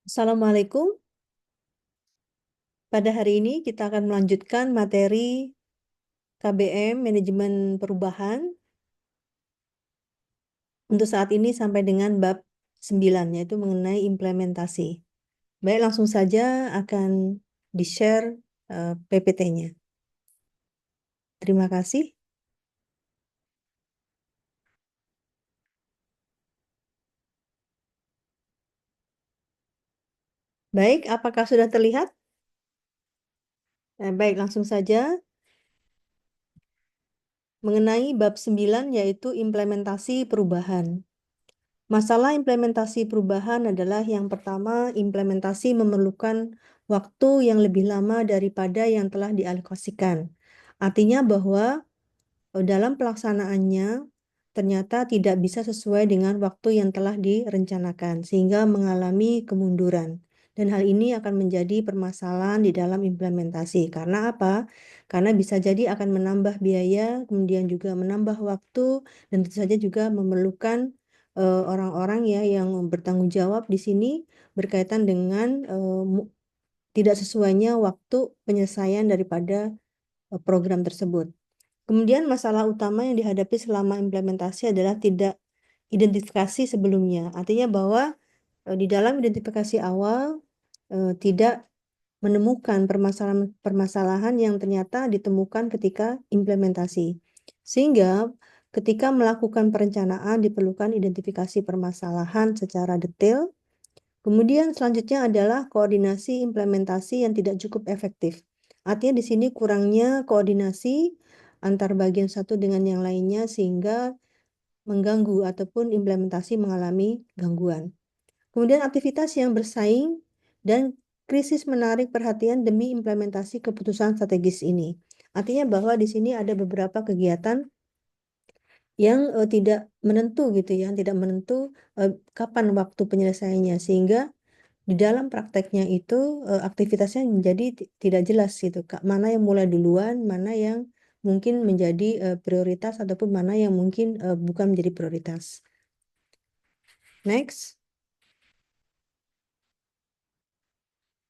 Assalamualaikum. Pada hari ini kita akan melanjutkan materi KBM Manajemen Perubahan untuk saat ini sampai dengan bab 9, yaitu mengenai implementasi. Baik, langsung saja akan di-share PPT-nya. Terima kasih. Baik, apakah sudah terlihat? Baik, langsung saja. Mengenai bab 9, yaitu implementasi perubahan. Masalah implementasi perubahan adalah yang pertama, implementasi memerlukan waktu yang lebih lama daripada yang telah dialokasikan. Artinya bahwa dalam pelaksanaannya ternyata tidak bisa sesuai dengan waktu yang telah direncanakan, sehingga mengalami kemunduran. Dan hal ini akan menjadi permasalahan di dalam implementasi. Karena apa? Karena bisa jadi akan menambah biaya, kemudian juga menambah waktu, dan tentu saja juga memerlukan orang-orang ya yang bertanggung jawab di sini berkaitan dengan tidak sesuainya waktu penyelesaian daripada program tersebut. Kemudian masalah utama yang dihadapi selama implementasi adalah tidak identifikasi sebelumnya. Artinya bahwa di dalam identifikasi awal tidak menemukan permasalahan yang ternyata ditemukan ketika implementasi. Sehingga ketika melakukan perencanaan diperlukan identifikasi permasalahan secara detail. Kemudian selanjutnya adalah koordinasi implementasi yang tidak cukup efektif. Artinya di sini kurangnya koordinasi antar bagian satu dengan yang lainnya sehingga mengganggu ataupun implementasi mengalami gangguan. Kemudian aktivitas yang bersaing dan krisis menarik perhatian demi implementasi keputusan strategis ini. Artinya bahwa di sini ada beberapa kegiatan yang tidak menentu gitu ya, tidak menentu kapan waktu penyelesaiannya, sehingga di dalam prakteknya itu aktivitasnya menjadi tidak jelas gitu, Kak. Mana yang mulai duluan, mana yang mungkin menjadi prioritas ataupun mana yang mungkin bukan menjadi prioritas. Next.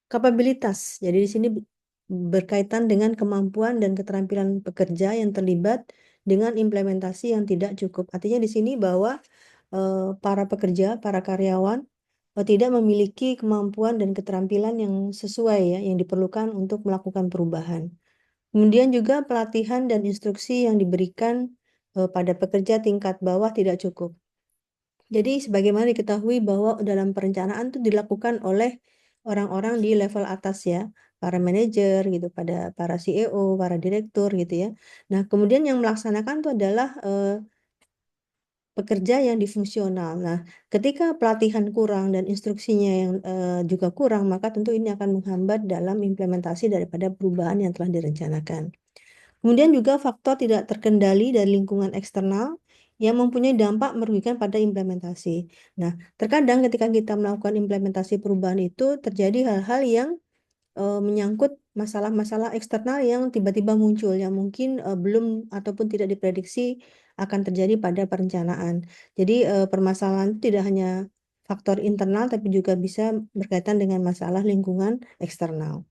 Kapabilitas. Jadi di sini berkaitan dengan kemampuan dan keterampilan pekerja yang terlibat dengan implementasi yang tidak cukup. Artinya di sini bahwa para pekerja, para karyawan tidak memiliki kemampuan dan keterampilan yang sesuai ya, yang diperlukan untuk melakukan perubahan. Kemudian juga pelatihan dan instruksi yang diberikan pada pekerja tingkat bawah tidak cukup. Jadi sebagaimana diketahui bahwa dalam perencanaan itu dilakukan oleh orang-orang di level atas ya, para manajer gitu, pada para CEO, para direktur gitu ya. Nah, kemudian yang melaksanakan itu adalah pekerja yang difungsional. Nah, ketika pelatihan kurang dan instruksinya yang juga kurang, maka tentu ini akan menghambat dalam implementasi daripada perubahan yang telah direncanakan. Kemudian juga faktor tidak terkendali dari lingkungan eksternal yang mempunyai dampak merugikan pada implementasi. Nah, terkadang ketika kita melakukan implementasi perubahan itu terjadi hal-hal yang menyangkut masalah-masalah eksternal yang tiba-tiba muncul yang mungkin belum ataupun tidak diprediksi akan terjadi pada perencanaan. Jadi permasalahan itu tidak hanya faktor internal tapi juga bisa berkaitan dengan masalah lingkungan eksternal.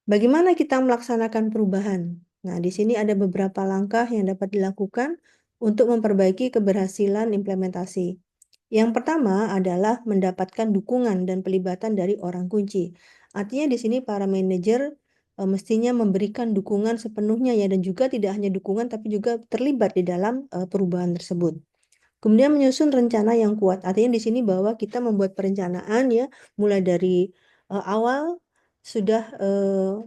Bagaimana kita melaksanakan perubahan? Nah, di sini ada beberapa langkah yang dapat dilakukan untuk memperbaiki keberhasilan implementasi. Yang pertama adalah mendapatkan dukungan dan pelibatan dari orang kunci. Artinya di sini para manajer mestinya memberikan dukungan sepenuhnya ya, dan juga tidak hanya dukungan tapi juga terlibat di dalam perubahan tersebut. Kemudian menyusun rencana yang kuat. Artinya di sini bahwa kita membuat perencanaan ya, mulai dari awal sudah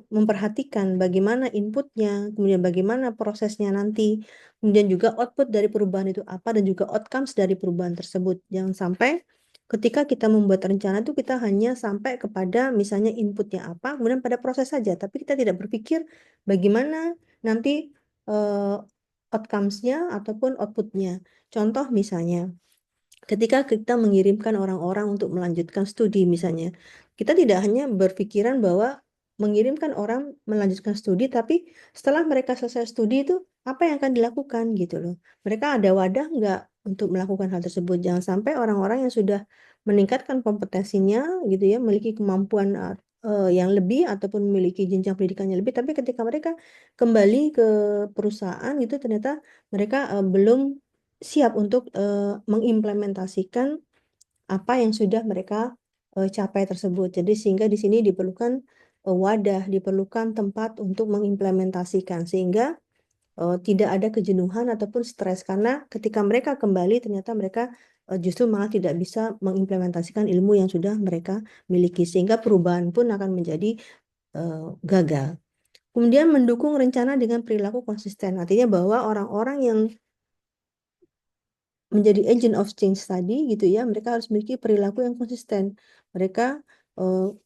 memperhatikan bagaimana inputnya, kemudian bagaimana prosesnya nanti, kemudian juga output dari perubahan itu apa, dan juga outcomes dari perubahan tersebut. Jangan sampai ketika kita membuat rencana itu kita hanya sampai kepada misalnya inputnya apa, kemudian pada proses saja, tapi kita tidak berpikir bagaimana nanti outcomes-nya ataupun outputnya. Contoh misalnya, ketika kita mengirimkan orang-orang untuk melanjutkan studi misalnya, kita tidak hanya berpikiran bahwa mengirimkan orang melanjutkan studi, tapi setelah mereka selesai studi itu apa yang akan dilakukan gitu loh. Mereka ada wadah nggak untuk melakukan hal tersebut. Jangan sampai orang-orang yang sudah meningkatkan kompetensinya gitu ya, memiliki kemampuan yang lebih ataupun memiliki jenjang pendidikannya lebih, tapi ketika mereka kembali ke perusahaan itu ternyata mereka belum siap untuk mengimplementasikan apa yang sudah mereka capai tersebut. Jadi sehingga di sini diperlukan wadah, diperlukan tempat untuk mengimplementasikan sehingga tidak ada kejenuhan ataupun stres karena ketika mereka kembali ternyata mereka justru malah tidak bisa mengimplementasikan ilmu yang sudah mereka miliki sehingga perubahan pun akan menjadi gagal. Kemudian mendukung rencana dengan perilaku konsisten. Artinya bahwa orang-orang yang menjadi agent of change tadi gitu ya, mereka harus memiliki perilaku yang konsisten. Mereka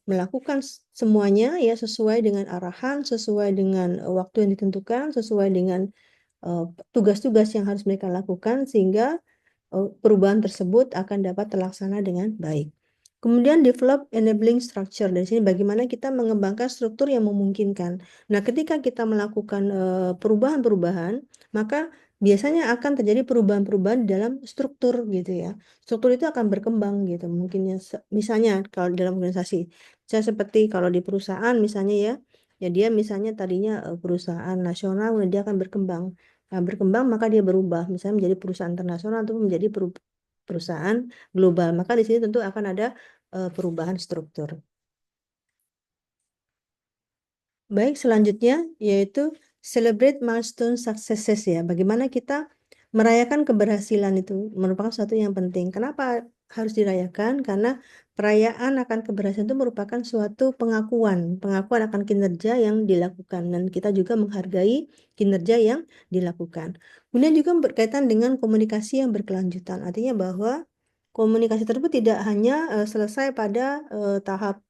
melakukan semuanya ya sesuai dengan arahan, sesuai dengan waktu yang ditentukan, sesuai dengan tugas-tugas yang harus mereka lakukan sehingga perubahan tersebut akan dapat terlaksana dengan baik. Kemudian develop enabling structure. Dari sini bagaimana kita mengembangkan struktur yang memungkinkan. Nah, ketika kita melakukan perubahan-perubahan, maka biasanya akan terjadi perubahan-perubahan di dalam struktur gitu ya. Struktur itu akan berkembang gitu. Mungkin ya, misalnya kalau dalam organisasi, saya seperti kalau di perusahaan misalnya ya, ya dia misalnya tadinya perusahaan nasional, dia akan berkembang. Nah, berkembang maka dia berubah, misalnya menjadi perusahaan internasional atau menjadi perusahaan global. Maka di sini tentu akan ada perubahan struktur. Baik, selanjutnya yaitu celebrate milestone successes ya. Bagaimana kita merayakan keberhasilan itu merupakan sesuatu yang penting. Kenapa harus dirayakan? Karena perayaan akan keberhasilan itu merupakan suatu pengakuan akan kinerja yang dilakukan dan kita juga menghargai kinerja yang dilakukan. Kemudian juga berkaitan dengan komunikasi yang berkelanjutan. Artinya bahwa komunikasi tersebut tidak hanya selesai pada tahap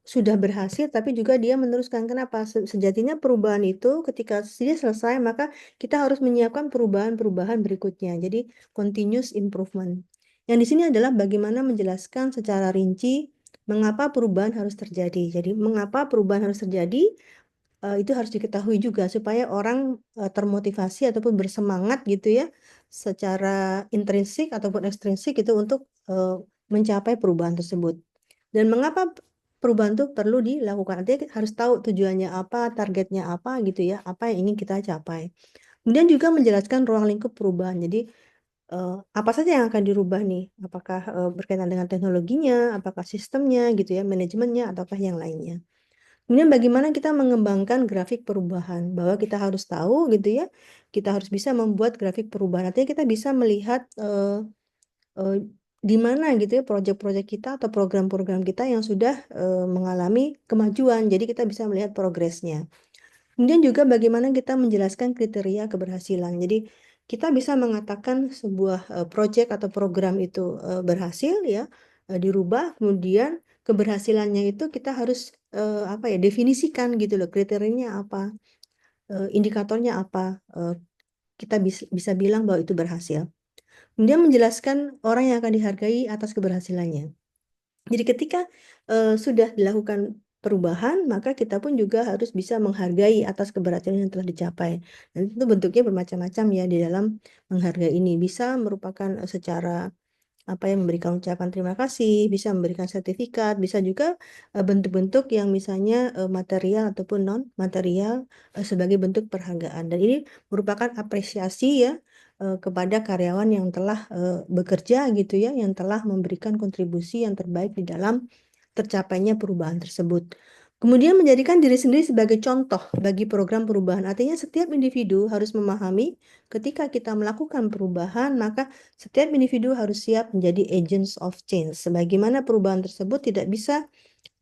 sudah berhasil, tapi juga dia meneruskan. Kenapa? Sejatinya perubahan itu ketika dia selesai, maka kita harus menyiapkan perubahan-perubahan berikutnya. Jadi continuous improvement. Yang di sini adalah bagaimana menjelaskan secara rinci mengapa perubahan harus terjadi. Jadi mengapa perubahan harus terjadi itu harus diketahui juga supaya orang termotivasi ataupun bersemangat gitu ya secara intrinsik ataupun ekstrinsik itu untuk mencapai perubahan tersebut. Dan mengapa perubahan itu perlu dilakukan? Artinya kita harus tahu tujuannya apa, targetnya apa gitu ya, apa yang ingin kita capai. Kemudian juga menjelaskan ruang lingkup perubahan. Jadi apa saja yang akan dirubah nih? Apakah berkaitan dengan teknologinya, apakah sistemnya gitu ya, manajemennya, ataukah yang lainnya? Kemudian bagaimana kita mengembangkan grafik perubahan, bahwa kita harus tahu gitu ya, kita harus bisa membuat grafik perubahan. Artinya kita bisa melihat di mana gitu ya proyek-proyek kita atau program-program kita yang sudah mengalami kemajuan. Jadi kita bisa melihat progresnya. Kemudian juga bagaimana kita menjelaskan kriteria keberhasilan. Jadi kita bisa mengatakan sebuah proyek atau program itu berhasil ya, dirubah, kemudian keberhasilannya itu kita harus apa ya definisikan gitu loh, kriterianya apa, indikatornya apa, kita bisa bilang bahwa itu berhasil. Kemudian menjelaskan orang yang akan dihargai atas keberhasilannya. Jadi ketika sudah dilakukan perubahan, maka kita pun juga harus bisa menghargai atas keberhasilan yang telah dicapai. Dan itu bentuknya bermacam-macam ya di dalam menghargai ini. Bisa merupakan secara apa yang memberikan ucapan terima kasih, bisa memberikan sertifikat, bisa juga bentuk-bentuk yang misalnya material ataupun non material sebagai bentuk penghargaan. Dan ini merupakan apresiasi ya kepada karyawan yang telah bekerja gitu ya, yang telah memberikan kontribusi yang terbaik di dalam tercapainya perubahan tersebut. Kemudian menjadikan diri sendiri sebagai contoh bagi program perubahan. Artinya setiap individu harus memahami ketika kita melakukan perubahan, maka setiap individu harus siap menjadi agents of change. Sebagaimana perubahan tersebut tidak bisa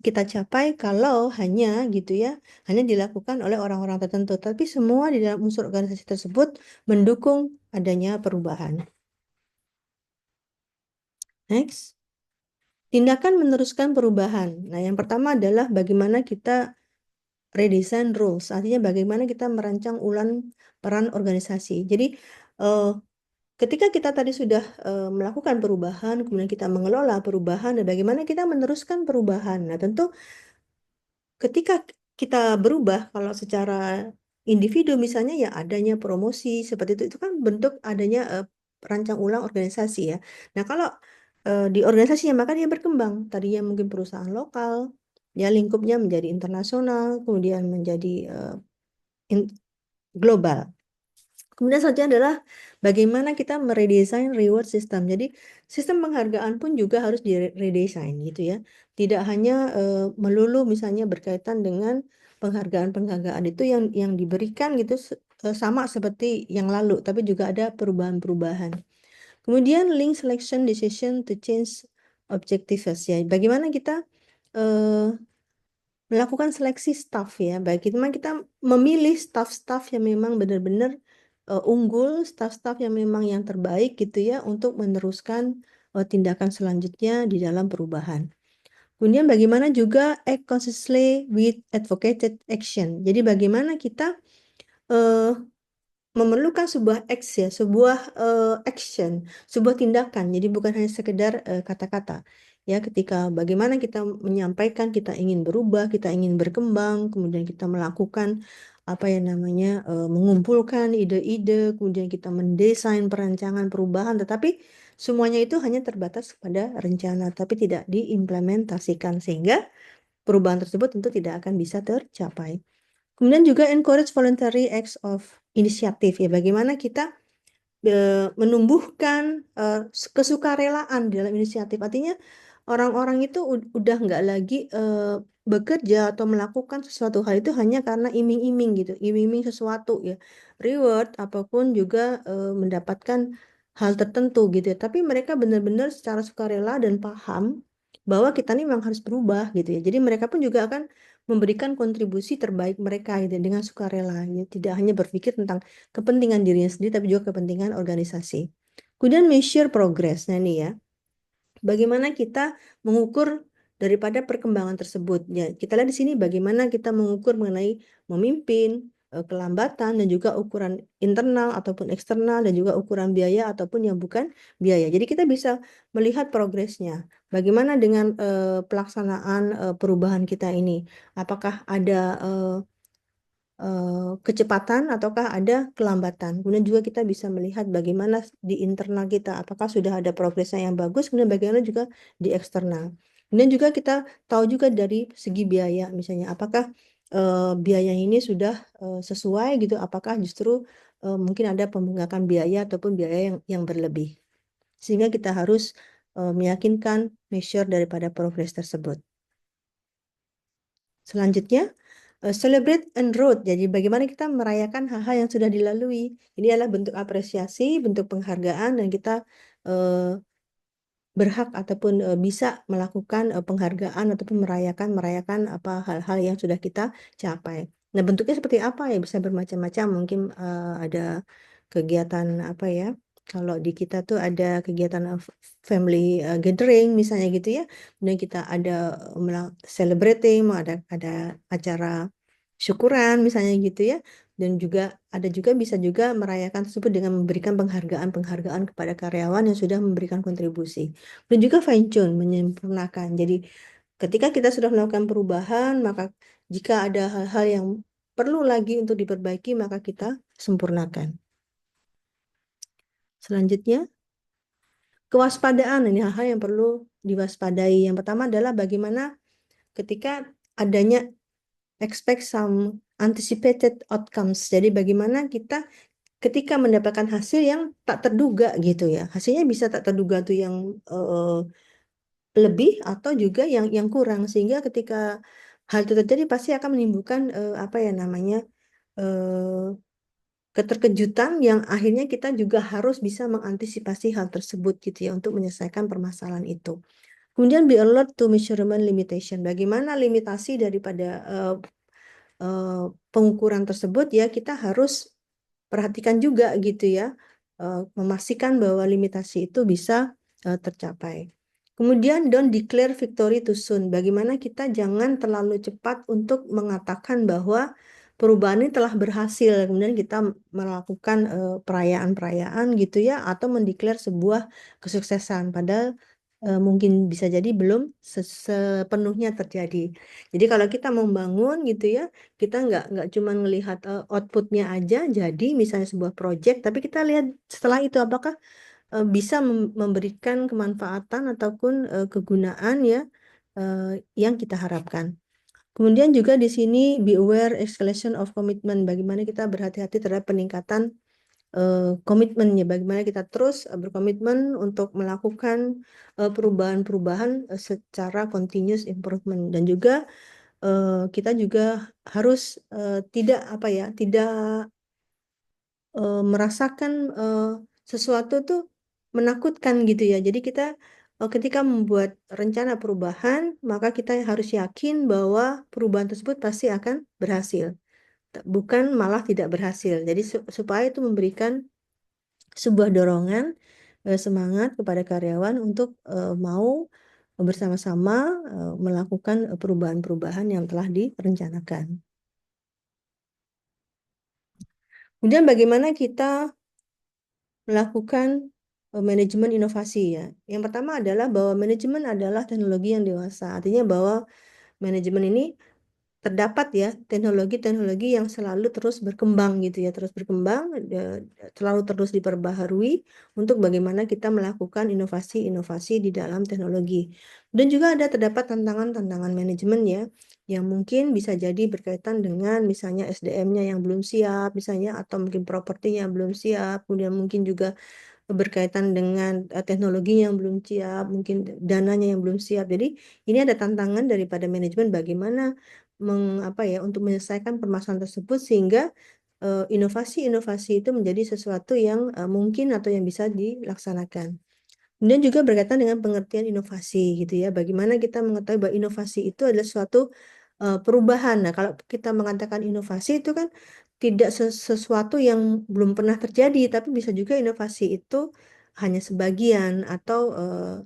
kita capai kalau hanya gitu ya, hanya dilakukan oleh orang-orang tertentu. Tapi semua di dalam unsur organisasi tersebut mendukung adanya perubahan. Next. Tindakan meneruskan perubahan. Nah, yang pertama adalah bagaimana kita redesign rules, artinya bagaimana kita merancang ulang peran organisasi. Jadi, ketika kita tadi sudah melakukan perubahan, kemudian kita mengelola perubahan, dan bagaimana kita meneruskan perubahan. Nah, tentu ketika kita berubah, kalau secara individu misalnya ya adanya promosi seperti itu kan bentuk adanya rancang ulang organisasi ya. Nah, kalau di organisasinya maka dia berkembang. Tadinya mungkin perusahaan lokal, ya lingkupnya menjadi internasional, kemudian menjadi global. Kemudian selanjutnya adalah bagaimana kita meredesain reward system. Jadi sistem penghargaan pun juga harus diredesain gitu ya. Tidak hanya melulu misalnya berkaitan dengan penghargaan-penghargaan itu yang diberikan gitu sama seperti yang lalu, tapi juga ada perubahan-perubahan. Kemudian link selection decision to change objectives ya. Bagaimana kita eh, melakukan seleksi staff ya. Bagaimana kita memilih staff-staff yang memang benar-benar unggul, staff-staff yang memang yang terbaik gitu ya untuk meneruskan tindakan selanjutnya di dalam perubahan. Kemudian bagaimana juga act consistently with advocated action. Jadi bagaimana kita eh, memerlukan sebuah action, sebuah action, sebuah tindakan. Jadi bukan hanya sekedar kata-kata. Ya, ketika bagaimana kita menyampaikan kita ingin berubah, kita ingin berkembang, kemudian kita melakukan apa yang namanya mengumpulkan ide-ide, kemudian kita mendesain perancangan perubahan, tetapi semuanya itu hanya terbatas pada rencana, tapi tidak diimplementasikan sehingga perubahan tersebut tentu tidak akan bisa tercapai. Kemudian juga encourage voluntary acts of initiative ya, bagaimana kita menumbuhkan kesukarelaan dalam inisiatif. Artinya orang-orang itu udah nggak lagi bekerja atau melakukan sesuatu hal itu hanya karena iming-iming gitu, iming-iming sesuatu ya, reward apapun juga mendapatkan hal tertentu gitu ya. Tapi mereka benar-benar secara sukarela dan paham bahwa kita ini memang harus berubah gitu ya. Jadi mereka pun juga akan memberikan kontribusi terbaik mereka gitu ya, dengan sukarela ya. Tidak hanya berpikir tentang kepentingan dirinya sendiri tapi juga kepentingan organisasi. Kemudian measure progress. Nah ini ya, bagaimana kita mengukur daripada perkembangan tersebut. Ya, kita lihat di sini bagaimana kita mengukur mengenai memimpin, kelambatan dan juga ukuran internal ataupun eksternal dan juga ukuran biaya ataupun yang bukan biaya. Jadi kita bisa melihat progresnya. Bagaimana dengan pelaksanaan perubahan kita ini? Apakah ada kecepatan ataukah ada kelambatan. Kemudian juga kita bisa melihat bagaimana di internal kita, apakah sudah ada progresnya yang bagus, kemudian bagaimana juga di eksternal. Kemudian juga kita tahu juga dari segi biaya, misalnya apakah biaya ini sudah sesuai gitu, apakah justru mungkin ada pembengkakan biaya ataupun biaya yang berlebih. Sehingga kita harus meyakinkan measure daripada progres tersebut. Selanjutnya, celebrate and road. Jadi bagaimana kita merayakan hal-hal yang sudah dilalui. Ini adalah bentuk apresiasi, bentuk penghargaan, dan kita eh, berhak ataupun bisa melakukan penghargaan ataupun merayakan apa hal-hal yang sudah kita capai. Nah, bentuknya seperti apa ya? Bisa bermacam-macam. Mungkin ada kegiatan apa ya? Kalau di kita tuh ada kegiatan family gathering misalnya gitu ya. Kemudian kita ada celebrating, ada acara syukuran misalnya gitu ya. Dan juga ada juga bisa juga merayakan tersebut dengan memberikan penghargaan-penghargaan kepada karyawan yang sudah memberikan kontribusi. Dan juga fine tune, menyempurnakan. Jadi ketika kita sudah melakukan perubahan, maka jika ada hal-hal yang perlu lagi untuk diperbaiki, maka kita sempurnakan. Selanjutnya, kewaspadaan. Ini hal-hal yang perlu diwaspadai. Yang pertama adalah bagaimana ketika adanya expect some anticipated outcomes. Jadi bagaimana kita ketika mendapatkan hasil yang tak terduga gitu ya. Hasilnya bisa tak terduga tuh yang lebih atau juga yang kurang, sehingga ketika hal itu terjadi pasti akan menimbulkan apa ya namanya keterkejutan yang akhirnya kita juga harus bisa mengantisipasi hal tersebut gitu ya untuk menyelesaikan permasalahan itu. Kemudian be alert to measurement limitation. Bagaimana limitasi daripada pengukuran tersebut ya, kita harus perhatikan juga gitu ya, memastikan bahwa limitasi itu bisa tercapai. Kemudian don't declare victory too soon. Bagaimana kita jangan terlalu cepat untuk mengatakan bahwa perubahan ini telah berhasil. Kemudian kita melakukan perayaan-perayaan gitu ya, atau mendeklar sebuah kesuksesan. Padahal mungkin bisa jadi belum sepenuhnya terjadi. Jadi kalau kita membangun gitu ya, kita nggak cuma melihat outputnya aja jadi misalnya sebuah project, tapi kita lihat setelah itu apakah bisa memberikan kemanfaatan ataupun kegunaan ya yang kita harapkan. Kemudian juga di sini be aware escalation of commitment, bagaimana kita berhati-hati terhadap peningkatan komitmen ya, bagaimana kita terus berkomitmen untuk melakukan perubahan-perubahan secara continuous improvement. Dan juga kita juga harus tidak apa ya, tidak merasakan sesuatu tuh menakutkan gitu ya. Jadi kita ketika membuat rencana perubahan, maka kita harus yakin bahwa perubahan tersebut pasti akan berhasil, bukan malah tidak berhasil. Jadi supaya itu memberikan sebuah dorongan semangat kepada karyawan untuk mau bersama-sama melakukan perubahan-perubahan yang telah direncanakan. Kemudian bagaimana kita melakukan manajemen inovasi ya. Yang pertama adalah bahwa manajemen adalah teknologi yang dewasa. Artinya bahwa manajemen ini terdapat ya teknologi-teknologi yang selalu terus berkembang gitu ya, terus berkembang, selalu terus diperbaharui untuk bagaimana kita melakukan inovasi-inovasi di dalam teknologi. Dan juga terdapat tantangan-tantangan manajemen ya, yang mungkin bisa jadi berkaitan dengan misalnya SDM-nya yang belum siap, misalnya, atau mungkin propertinya belum siap, kemudian mungkin juga berkaitan dengan teknologi yang belum siap, mungkin dananya yang belum siap. Jadi ini ada tantangan daripada manajemen bagaimana untuk menyelesaikan permasalahan tersebut sehingga inovasi-inovasi itu menjadi sesuatu yang mungkin atau yang bisa dilaksanakan. Kemudian juga berkaitan dengan pengertian inovasi gitu ya. Bagaimana kita mengetahui bahwa inovasi itu adalah suatu perubahan. Nah, kalau kita mengatakan inovasi itu kan tidak sesuatu yang belum pernah terjadi, tapi bisa juga inovasi itu hanya sebagian atau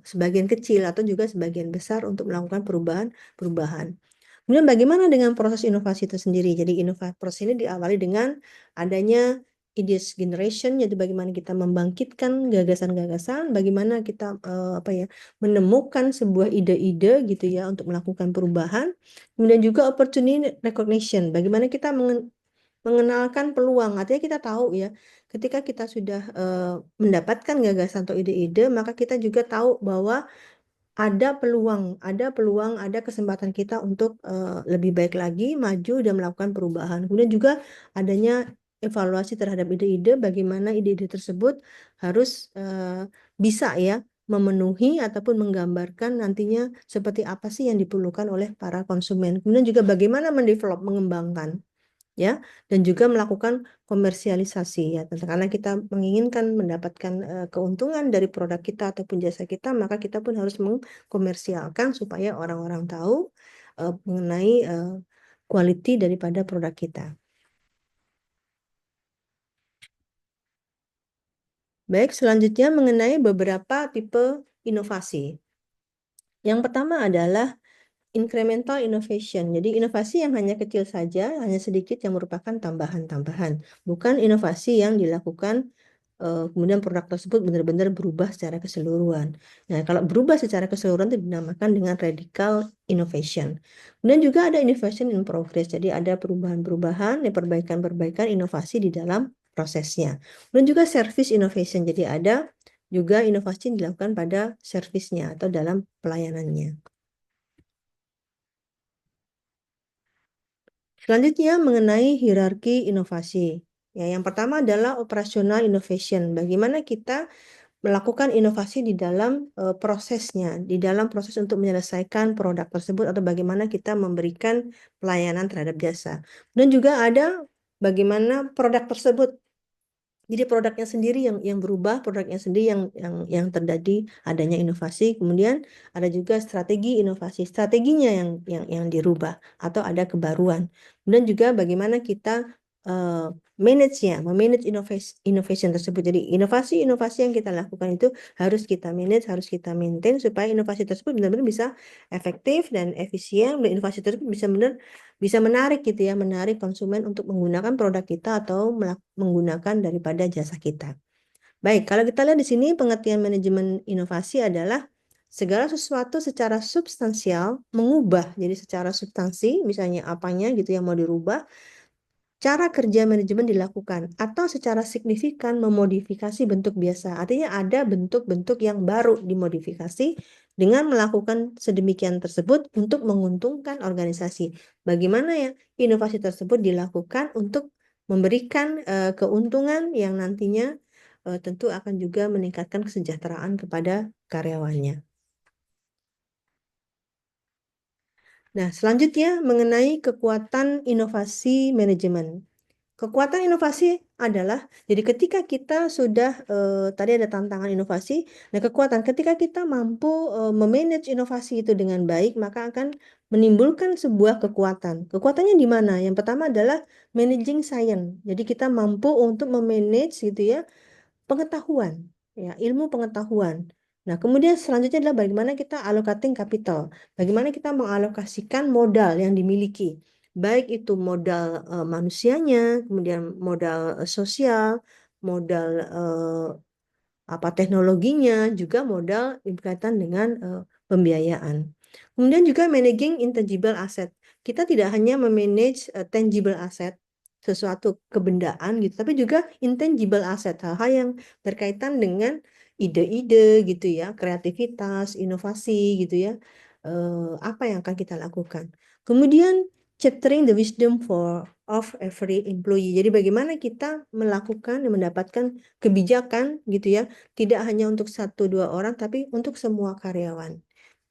sebagian kecil atau juga sebagian besar untuk melakukan perubahan-perubahan. Kemudian bagaimana dengan proses inovasi itu sendiri? Jadi proses ini diawali dengan adanya ideas generation, yaitu bagaimana kita membangkitkan gagasan-gagasan, bagaimana kita menemukan sebuah ide-ide gitu ya untuk melakukan perubahan. Kemudian juga opportunity recognition, bagaimana kita mengenalkan peluang. Artinya kita tahu ya, ketika kita sudah mendapatkan gagasan atau ide-ide, maka kita juga tahu bahwa ada kesempatan kita untuk lebih baik lagi, maju dan melakukan perubahan. Kemudian juga adanya evaluasi terhadap ide-ide, bagaimana ide-ide tersebut harus bisa ya memenuhi ataupun menggambarkan nantinya seperti apa sih yang diperlukan oleh para konsumen. Kemudian juga bagaimana mendevelop, mengembangkan ya, dan juga melakukan komersialisasi ya. Karena kita menginginkan mendapatkan keuntungan dari produk kita ataupun jasa kita, maka kita pun harus mengkomersialkan supaya orang-orang tahu mengenai quality daripada produk kita. Baik, selanjutnya mengenai beberapa tipe inovasi. Yang pertama adalah incremental innovation. Jadi inovasi yang hanya kecil saja, hanya sedikit, yang merupakan tambahan-tambahan. Bukan inovasi yang dilakukan kemudian produk tersebut benar-benar berubah secara keseluruhan. Nah, kalau berubah secara keseluruhan itu dinamakan dengan radical innovation. Kemudian juga ada innovation in progress. Jadi ada perubahan-perubahan, perbaikan-perbaikan inovasi di dalam prosesnya. Dan juga service innovation. Jadi ada juga inovasi yang dilakukan pada servisnya atau dalam pelayanannya. Selanjutnya mengenai hierarki inovasi. Ya, yang pertama adalah operational innovation. Bagaimana kita melakukan inovasi di dalam prosesnya, di dalam proses untuk menyelesaikan produk tersebut atau bagaimana kita memberikan pelayanan terhadap jasa. Dan juga ada bagaimana produk tersebut. Jadi produknya sendiri yang berubah, produknya sendiri yang terjadi adanya inovasi. Kemudian ada juga strategi inovasi, strateginya yang dirubah atau ada kebaruan. Dan juga bagaimana kita memanage innovation tersebut. Jadi inovasi-inovasi yang kita lakukan itu harus kita manage, harus kita maintain supaya inovasi tersebut benar-benar bisa efektif dan efisien, dan inovasi tersebut bisa menarik gitu ya, menarik konsumen untuk menggunakan produk kita atau menggunakan daripada jasa kita. Baik, kalau kita lihat di sini pengertian manajemen inovasi adalah segala sesuatu secara substansial mengubah, jadi secara substansi misalnya apanya gitu yang mau dirubah, cara kerja manajemen dilakukan atau secara signifikan memodifikasi bentuk biasa. Artinya ada bentuk-bentuk yang baru dimodifikasi dengan melakukan sedemikian tersebut untuk menguntungkan organisasi. Bagaimana ya inovasi tersebut dilakukan untuk memberikan keuntungan yang nantinya tentu akan juga meningkatkan kesejahteraan kepada karyawannya. Nah, selanjutnya mengenai kekuatan inovasi manajemen. Kekuatan inovasi adalah, jadi ketika kita sudah, tadi ada tantangan inovasi, nah kekuatan ketika kita mampu memanage inovasi itu dengan baik, maka akan menimbulkan sebuah kekuatan. Kekuatannya di mana? Yang pertama adalah managing science. Jadi kita mampu untuk memanage gitu ya, pengetahuan, ya, ilmu pengetahuan. Nah, kemudian selanjutnya adalah bagaimana kita allocating capital, bagaimana kita mengalokasikan modal yang dimiliki, baik itu modal manusianya, kemudian modal sosial, modal teknologinya, juga modal berkaitan dengan pembiayaan. Kemudian juga managing intangible asset. Kita tidak hanya memanage tangible asset, sesuatu kebendaan gitu, tapi juga intangible asset, hal-hal yang berkaitan dengan ide-ide gitu ya, kreativitas, inovasi gitu ya. Apa yang akan kita lakukan? Kemudian chaptering the wisdom of every employee. Jadi bagaimana kita melakukan dan mendapatkan kebijakan gitu ya, tidak hanya untuk satu dua orang tapi untuk semua karyawan,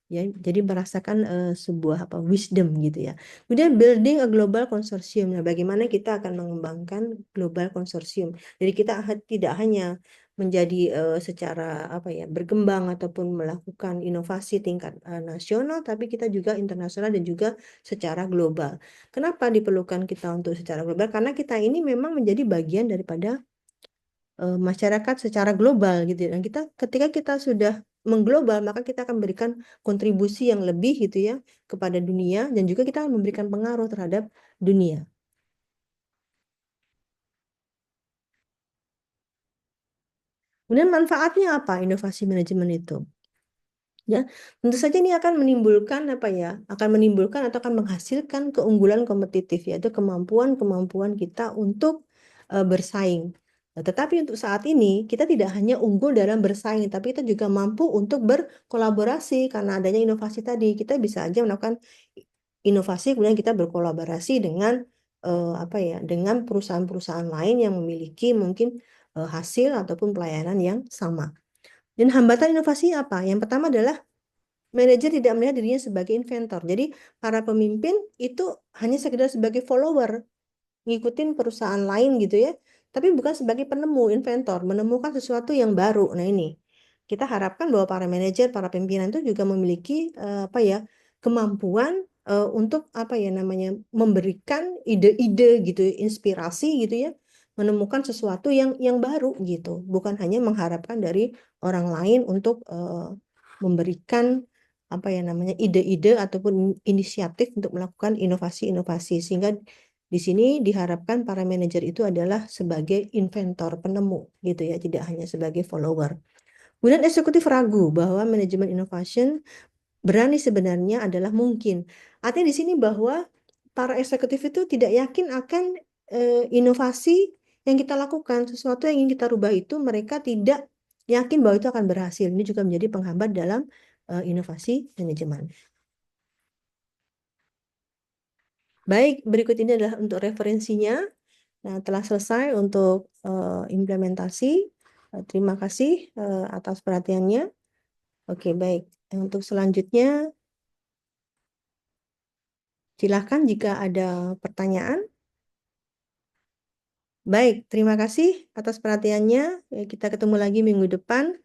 ya, jadi merasakan sebuah wisdom gitu ya. Kemudian building a global consortium. Nah, bagaimana kita akan mengembangkan global consortium, jadi kita tidak hanya menjadi secara berkembang ataupun melakukan inovasi tingkat nasional, tapi kita juga internasional dan juga secara global. Kenapa diperlukan kita untuk secara global? Karena kita ini memang menjadi bagian daripada masyarakat secara global gitu ya. Dan kita ketika kita sudah mengglobal, maka kita akan memberikan kontribusi yang lebih gitu ya kepada dunia, dan juga kita akan memberikan pengaruh terhadap dunia. Kemudian manfaatnya apa inovasi manajemen itu? Ya, tentu saja ini akan menimbulkan akan menimbulkan atau akan menghasilkan keunggulan kompetitif, yaitu kemampuan-kemampuan kita untuk bersaing. Nah, tetapi untuk saat ini kita tidak hanya unggul dalam bersaing, tapi kita juga mampu untuk berkolaborasi karena adanya inovasi tadi. Kita bisa aja melakukan inovasi, kemudian kita berkolaborasi dengan dengan perusahaan-perusahaan lain yang memiliki mungkin hasil ataupun pelayanan yang sama. Dan hambatan inovasi apa? Yang pertama adalah manajer tidak melihat dirinya sebagai inventor. Jadi para pemimpin itu hanya sekedar sebagai follower, ngikutin perusahaan lain gitu ya, tapi bukan sebagai penemu, inventor, menemukan sesuatu yang baru. Nah, ini kita harapkan bahwa para manajer, para pimpinan itu juga memiliki kemampuan untuk memberikan ide-ide gitu, inspirasi gitu ya, menemukan sesuatu yang baru gitu, bukan hanya mengharapkan dari orang lain untuk memberikan ide-ide ataupun inisiatif untuk melakukan inovasi-inovasi. Sehingga di sini diharapkan para manajer itu adalah sebagai inventor, penemu gitu ya, tidak hanya sebagai follower. Kemudian eksekutif ragu bahwa manajemen innovation berani sebenarnya adalah mungkin. Artinya di sini bahwa para eksekutif itu tidak yakin akan inovasi yang kita lakukan, sesuatu yang ingin kita rubah itu mereka tidak yakin bahwa itu akan berhasil. Ini juga menjadi penghambat dalam inovasi manajemen. Baik, berikut ini adalah untuk referensinya. Nah, telah selesai untuk implementasi. Terima kasih atas perhatiannya. Oke, baik. Untuk selanjutnya, silakan jika ada pertanyaan. Baik, terima kasih atas perhatiannya. Kita ketemu lagi minggu depan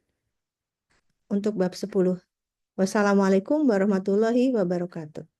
untuk bab 10. Wassalamualaikum warahmatullahi wabarakatuh.